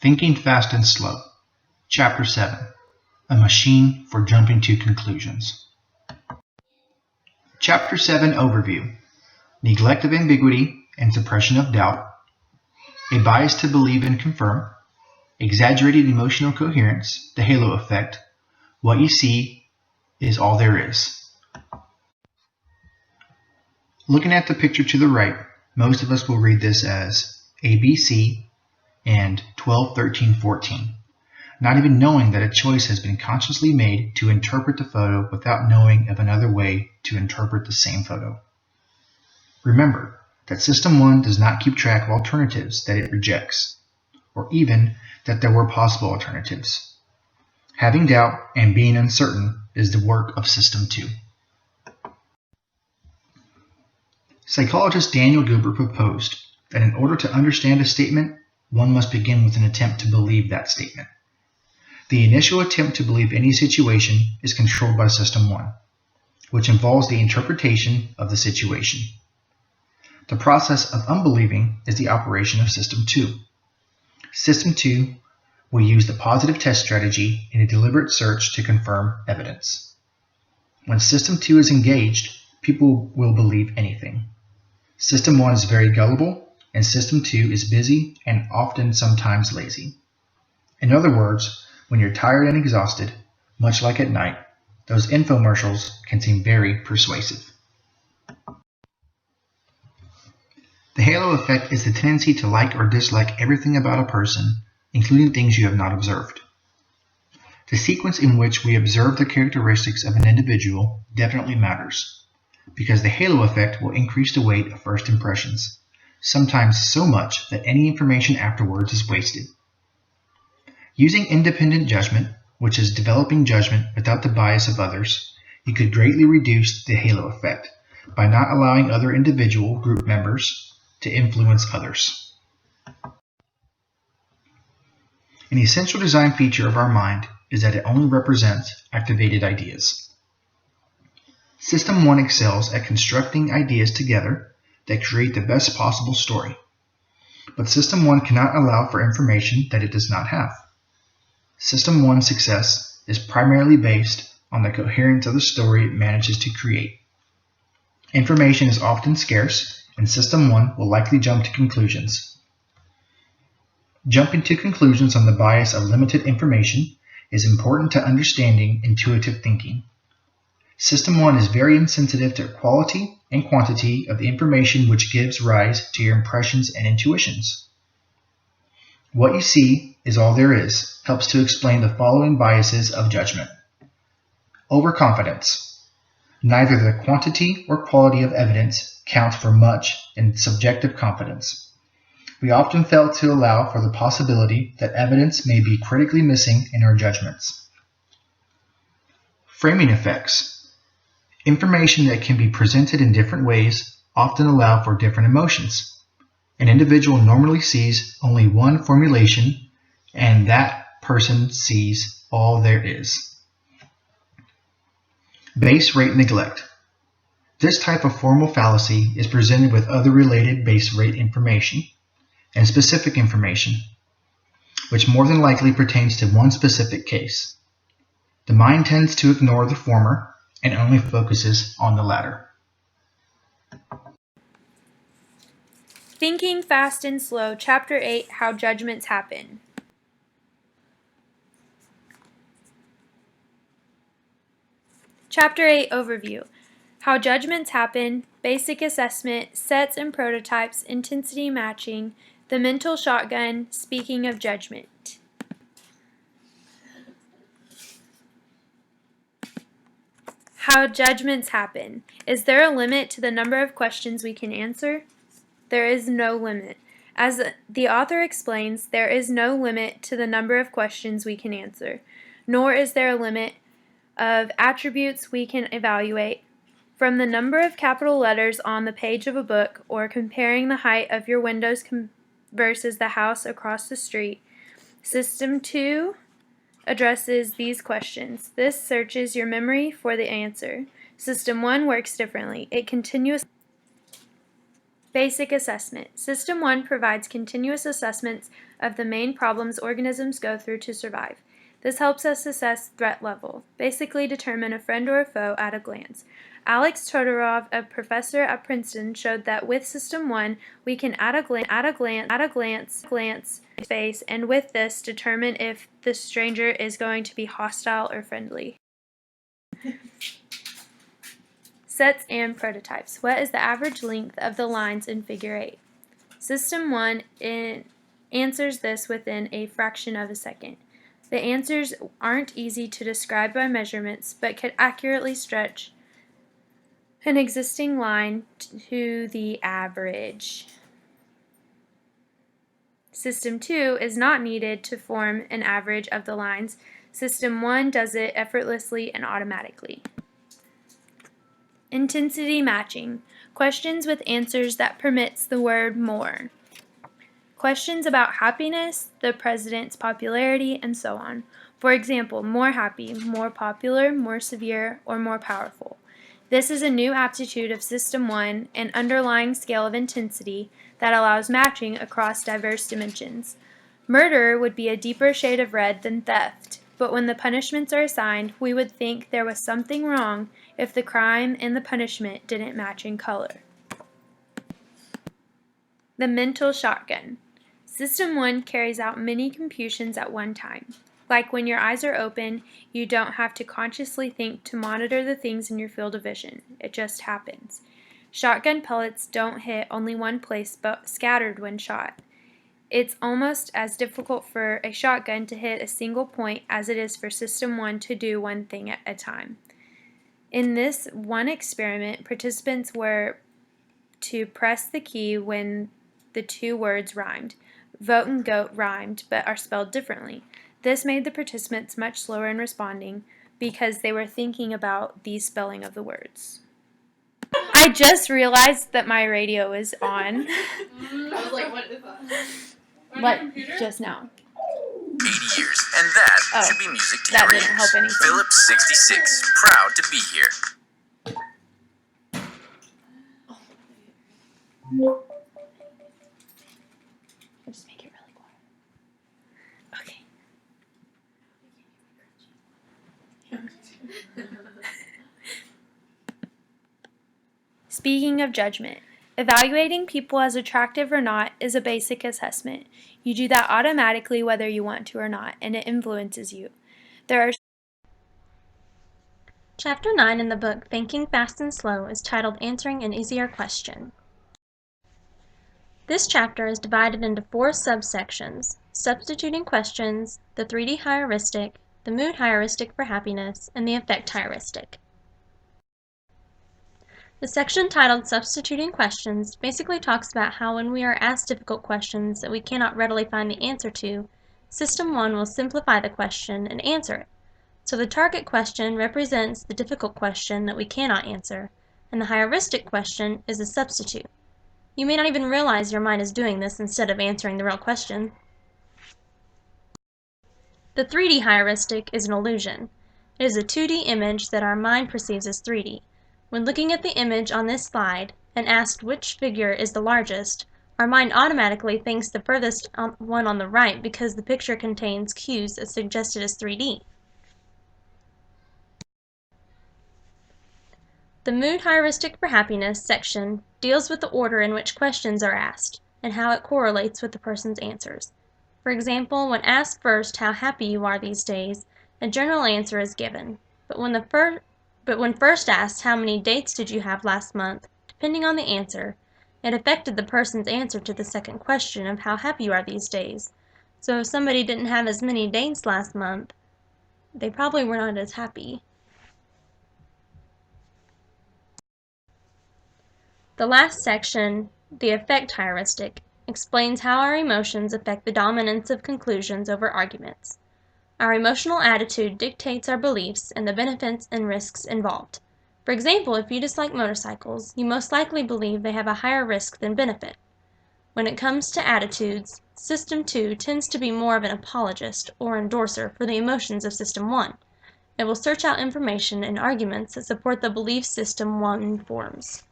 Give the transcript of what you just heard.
Thinking Fast and Slow, Chapter 7, A Machine for Jumping to Conclusions. Chapter 7 Overview, Neglect of Ambiguity and Suppression of Doubt, A Bias to Believe and Confirm, Exaggerated Emotional Coherence, the Halo Effect, What You See is All There Is. Looking at the picture to the right, most of us will read this as ABC and 12, 13, 14, not even knowing that a choice has been consciously made to interpret the photo without knowing of another way to interpret the same photo. Remember that System 1 does not keep track of alternatives that it rejects, or even that there were possible alternatives. Having doubt and being uncertain is the work of System 2. Psychologist Daniel Gilbert proposed that in order to understand a statement, one must begin with an attempt to believe that statement. The initial attempt to believe any situation is controlled by System 1, which involves the interpretation of the situation. The process of unbelieving is the operation of System 2. System 2 will use the positive test strategy in a deliberate search to confirm evidence. When System 2 is engaged, people will believe anything. System 1 is very gullible, and System 2 is busy and often sometimes lazy. In other words, when you're tired and exhausted, much like at night, those infomercials can seem very persuasive. The halo effect is the tendency to like or dislike everything about a person, including things you have not observed. The sequence in which we observe the characteristics of an individual definitely matters, because the halo effect will increase the weight of first impressions, sometimes so much that any information afterwards is wasted. Using independent judgment, which is developing judgment without the bias of others, you could greatly reduce the halo effect by not allowing other individual group members to influence others. An essential design feature of our mind is that it only represents activated ideas. System 1 excels at constructing ideas together that create the best possible story. But System 1 cannot allow for information that it does not have. System 1's success is primarily based on the coherence of the story it manages to create. Information is often scarce, and System 1 will likely jump to conclusions. Jumping to conclusions on the bias of limited information is important to understanding intuitive thinking. System 1 is very insensitive to quality and quantity of the information which gives rise to your impressions and intuitions. What you see is all there is helps to explain the following biases of judgment. Overconfidence. Neither the quantity or quality of evidence counts for much in subjective confidence. We often fail to allow for the possibility that evidence may be critically missing in our judgments. Framing effects. Information that can be presented in different ways often allow for different emotions. An individual normally sees only one formulation, and that person sees all there is. Base rate neglect. This type of formal fallacy is presented with other related base rate information and specific information, which more than likely pertains to one specific case. The mind tends to ignore the former and only focuses on the latter. Thinking Fast and Slow, Chapter 8, How Judgments Happen. Chapter 8 Overview. How Judgments Happen, Basic Assessment, Sets and Prototypes, Intensity Matching, The Mental Shotgun, Speaking of Judgment. How judgments happen. Is there a limit to the number of questions we can answer? There is no limit. As the author explains, there is no limit to the number of questions we can answer, nor is there a limit of attributes we can evaluate. From the number of capital letters on the page of a book, or comparing the height of your windows versus the house across the street, System 2 addresses these questions. This searches your memory for the answer. System 1 works differently. It continuously Basic assessment. System 1 provides continuous assessments of the main problems organisms go through to survive. This helps us assess threat level, basically determine a friend or a foe at a glance. Alex Todorov, a professor at Princeton, showed that with System 1, we can at a glance face, and with this determine if the stranger is going to be hostile or friendly. Sets and prototypes. What is the average length of the lines in Figure 8? System 1 answers this within a fraction of a second. The answers aren't easy to describe by measurements, but could accurately stretch an existing line to the average. System 2 is not needed to form an average of the lines. System 1 does it effortlessly and automatically. Intensity matching. Questions with answers that permits the word more. Questions about happiness, the president's popularity, and so on. For example, more happy, more popular, more severe, or more powerful. This is a new aptitude of System 1, an underlying scale of intensity that allows matching across diverse dimensions. Murder would be a deeper shade of red than theft, but when the punishments are assigned, we would think there was something wrong if the crime and the punishment didn't match in color. The mental shotgun. System 1 carries out many computations at one time. Like when your eyes are open, you don't have to consciously think to monitor the things in your field of vision. It just happens. Shotgun pellets don't hit only one place but scattered when shot. It's almost as difficult for a shotgun to hit a single point as it is for System 1 to do one thing at a time. In this one experiment, participants were to press the key when the two words rhymed. Vote and goat rhymed, but are spelled differently. This made the participants much slower in responding because they were thinking about the spelling of the words. I just realized that my radio is on. I was like, what is that? Like, just now. 80 years, and that should be music to That your didn't ears. help anything. Philip 66, proud to be here. Just make it really quiet. Okay. Speaking of judgment, evaluating people as attractive or not is a basic assessment. You do that automatically whether you want to or not, and it influences you. There are Chapter 9 in the book Thinking Fast and Slow is titled Answering an Easier Question. This chapter is divided into 4 subsections: substituting questions, the 3D heuristic, the mood heuristic for happiness, and the affect heuristic. The section titled Substituting Questions basically talks about how when we are asked difficult questions that we cannot readily find the answer to, System 1 will simplify the question and answer it. So the target question represents the difficult question that we cannot answer, and the heuristic question is a substitute. You may not even realize your mind is doing this instead of answering the real question. The 3D heuristic is an illusion. It is a 2D image that our mind perceives as 3D. When looking at the image on this slide and asked which figure is the largest, our mind automatically thinks the furthest one on the right because the picture contains cues that suggest it as 3D. The mood heuristic for happiness section deals with the order in which questions are asked and how it correlates with the person's answers. For example, when asked first how happy you are these days, a general answer is given, but when first asked how many dates did you have last month, depending on the answer, it affected the person's answer to the second question of how happy you are these days. So if somebody didn't have as many dates last month, they probably were not as happy. The last section, the affect heuristic, explains how our emotions affect the dominance of conclusions over arguments. Our emotional attitude dictates our beliefs and the benefits and risks involved. For example, if you dislike motorcycles, you most likely believe they have a higher risk than benefit. When it comes to attitudes, System 2 tends to be more of an apologist or endorser for the emotions of System 1. It will search out information and arguments that support the belief System 1 forms.